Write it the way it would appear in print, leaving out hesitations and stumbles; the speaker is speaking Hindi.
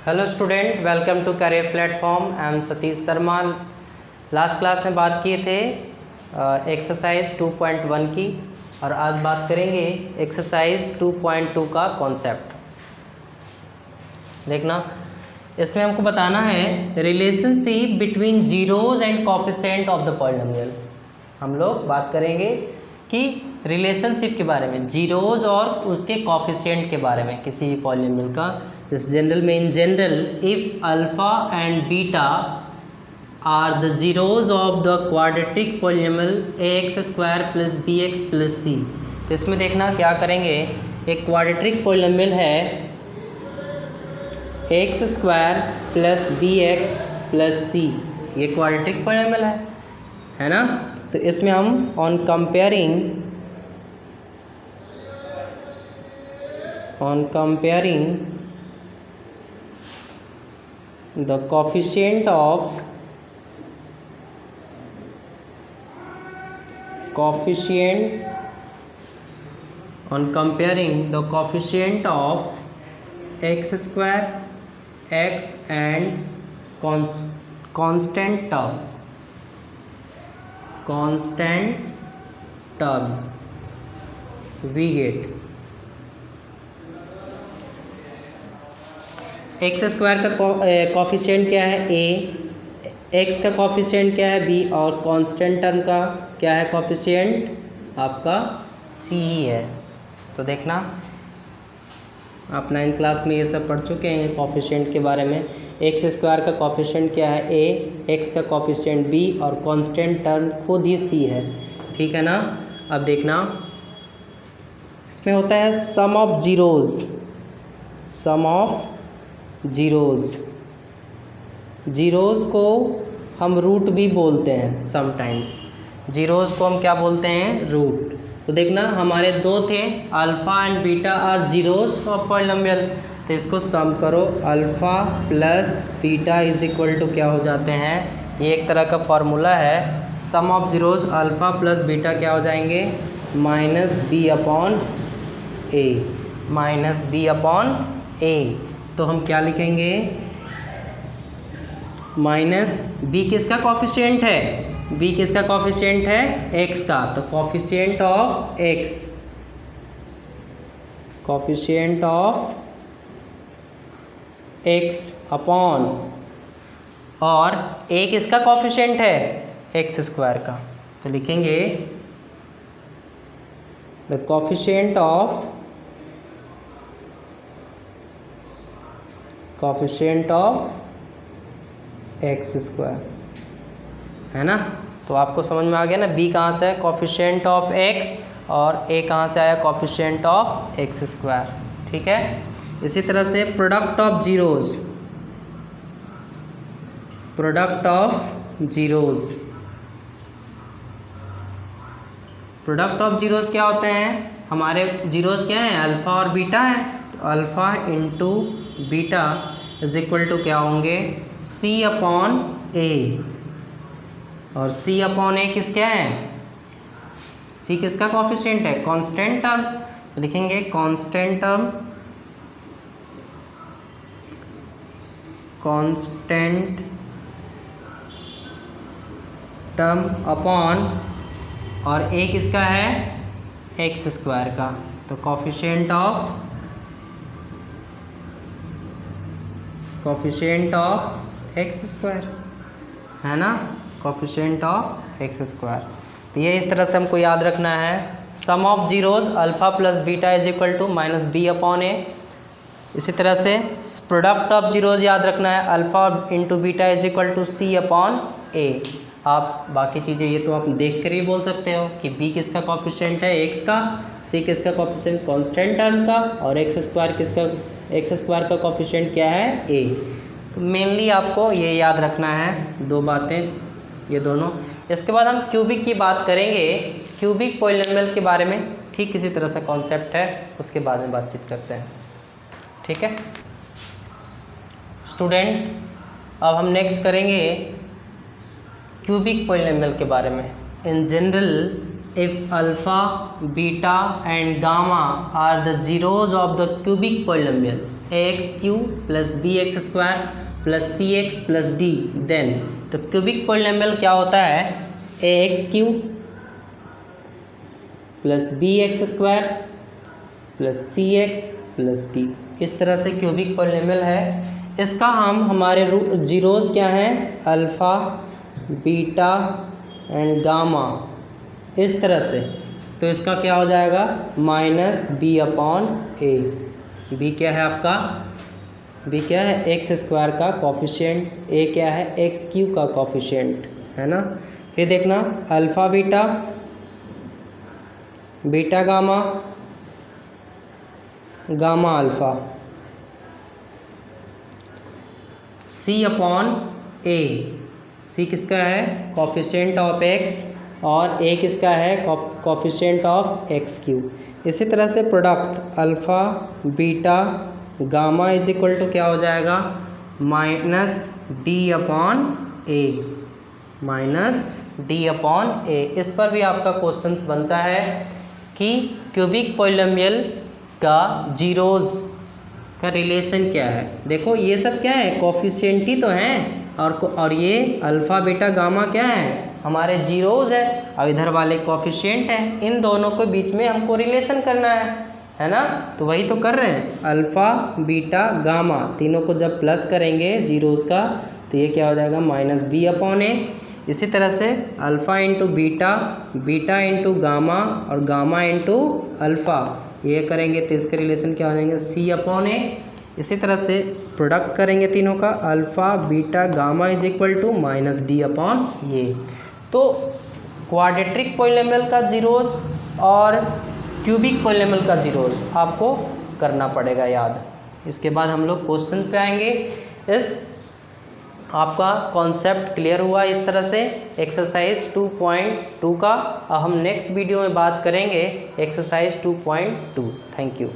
Hello student, welcome to career platform. I am Satish Sharma. Last class में बात किए थे एक्सरसाइज 2.1 की, और आज बात करेंगे एक्सरसाइज 2.2 का कॉन्सेप्ट। देखना, इसमें हमको बताना है relationship between zeros and coefficient of the polynomial. हम लोग बात करेंगे कि रिलेशनशिप के बारे में, जीरोज और उसके कोफिशिएंट के बारे में किसी भी पॉलिनोमियल का। इस जनरल में, in general, if alpha and beta are the zeros of the quadratic polynomial ax square plus bx plus c। तो इसमें देखना क्या करेंगे, एक क्वाड्रेटिक पॉलिनोमियल है x square plus bx plus c, ये क्वाड्रेटिक पॉलिनोमियल है ना। तो इसमें हम on comparing the coefficient of x square, x and constant term we get x square का कॉफिशिएंट क्या है a, एक्स का कॉफिशिएंट क्या है b, और कांस्टेंट टर्म का क्या है कॉफिशिएंट आपका c ही है। तो देखना, आप 9th क्लास में ये सब पढ़ चुके हैं कॉफिशिएंट के बारे में। एक्स स्क्वायर का कॉफिशिएंट क्या है a, एक्स का कॉफिशिएंट b, और कांस्टेंट टर्म खुद ही c है। ठीक है ना। अब देखना, इसमें होता है सम ऑफ जीरोज़ को हम रूट भी बोलते हैं समटाइम्स। जीरोज़ को हम क्या बोलते हैं, रूट। तो देखना, हमारे दो थे, alpha and beta are zeros of polynomial. तो इसको सम करो, alpha plus beta is equal to क्या हो जाते हैं, ये एक तरह का फॉर्मूला है। Sum of zeros alpha plus beta क्या हो जाएंगे, माइनस बी अपॉन ए। तो हम क्या लिखेंगे, माइनस बी किसका कॉफिशिएंट है, बी किसका कॉफिशिएंट है, एक्स का। तो कॉफिशिएंट ऑफ एक्स अपॉन, और ए किसका कॉफिशिएंट है, एक्स स्क्वायर का। तो लिखेंगे the coefficient of x square, है ना। तो आपको समझ में आ गया ना, बी कहाँ से है, कॉफिशिएंट ऑफ एक्स, और ए कहाँ से आया, कॉफिशिएंट ऑफ एक्स स्क्वायर। ठीक है। इसी तरह से प्रोडक्ट ऑफ जीरोज़ क्या होते हैं, हमारे जीरोज़ क्या हैं, अल्फ़ा और बीटा हैं। तो alpha into beta is equal to क्या होंगे, c अपॉन ए, और c अपॉन ए किसका है, c किसका कॉफिशिएंट है, कांस्टेंट टर्म। तो लिखेंगे कांस्टेंट टर्म अपॉन, और a किसका है, एक्स स्क्वायर का। तो कॉफिशिएंट ऑफ एक्स स्क्वायर, है ना, कॉफिशिएंट ऑफ एक्स स्क्वायर। तो ये इस तरह से हमको याद रखना है। Sum of zeros alpha plus beta is equal to minus B upon A. इसी तरह से प्रोडक्ट ऑफ जीरोज़ याद रखना है, alpha into beta is equal to C upon A. आप बाकी चीज़ें ये तो आप देख कर ही बोल सकते हो कि b किसका कॉफिशिएंट है, एक्स का, c किसका कॉफिशिएंट कांस्टेंट टर्म का, और एक्स स्क्वायर का कॉफिशिएंट क्या है, a। तो मेनली आपको ये याद रखना है, दो बातें ये दोनों। इसके बाद हम क्यूबिक की बात करेंगे, क्यूबिक पॉलिनोमियल के बारे में। ठीक इसी तरह से कॉन्सेप्ट है, उसके बाद में बातचीत करते हैं। ठीक है स्टूडेंट, अब हम नेक्स्ट करेंगे क्यूबिक पॉलिनोमियल के बारे में। In general, if alpha, beta and gamma are the zeros of the cubic polynomial, X cube plus B X square plus C X plus D, then तो क्यूबिक पॉलिनोमियल क्या होता है, A X cube plus B X square plus C X plus D, इस तरह से क्यूबिक पॉलिनोमियल है। इसका हम हमारे जीरोज़ क्या हैं, अल्फ़ा बीटा एंड गामा, इस तरह से। तो इसका क्या हो जाएगा, माइनस बी अपॉन ए। बी क्या है आपका, बी क्या है, एक्स स्क्वायर का कॉफिशिएंट, ए क्या है, एक्स क्यू का कॉफिशिएंट, है ना। फिर देखना alpha beta, beta gamma, gamma alpha, C upon A. C किसका है, कॉफिशिएंट ऑफ एक्स, और ए किसका है, कॉफिशिएंट ऑफ एक्स क्यू। इसी तरह से product alpha beta gamma is equal to क्या हो जाएगा, minus d upon a, minus d upon a. इस पर भी आपका क्वेश्चंस बनता है कि क्यूबिक पॉलिनोमियल का जीरोज़ का रिलेशन क्या है। देखो ये सब क्या है, कोफिशिएंट ही तो हैं, और ये अल्फ़ा बीटा गामा क्या है, हमारे जीरोज़ है, और इधर वाले कोफिशिएंट हैं। इन दोनों के बीच में हमको रिलेशन करना है ना। तो वही तो कर रहे हैं, अल्फ़ा बीटा गामा तीनों को जब प्लस करेंगे जीरोज़ का, तो ये क्या हो जाएगा, माइनस बी अपॉन ए। इसी तरह से alpha into beta, beta into gamma, और गामा इंटू अल्फ़ा, ये करेंगे तो इसके रिलेशन क्या हो जाएंगे, सी अपॉन ए। इसी तरह से प्रोडक्ट करेंगे तीनों का, alpha beta gamma is equal to minus d upon ये। तो क्वाड्रेटिक पॉलिनोमियल का जीरोज़ और क्यूबिक पॉलिनोमियल का जीरोज़ आपको करना पड़ेगा याद। इसके बाद हम लोग क्वेश्चन पे आएंगे। इस आपका कॉन्सेप्ट क्लियर हुआ इस तरह से एक्सरसाइज 2.2 का। अब हम नेक्स्ट वीडियो में बात करेंगे एक्सरसाइज 2.2। Thank you.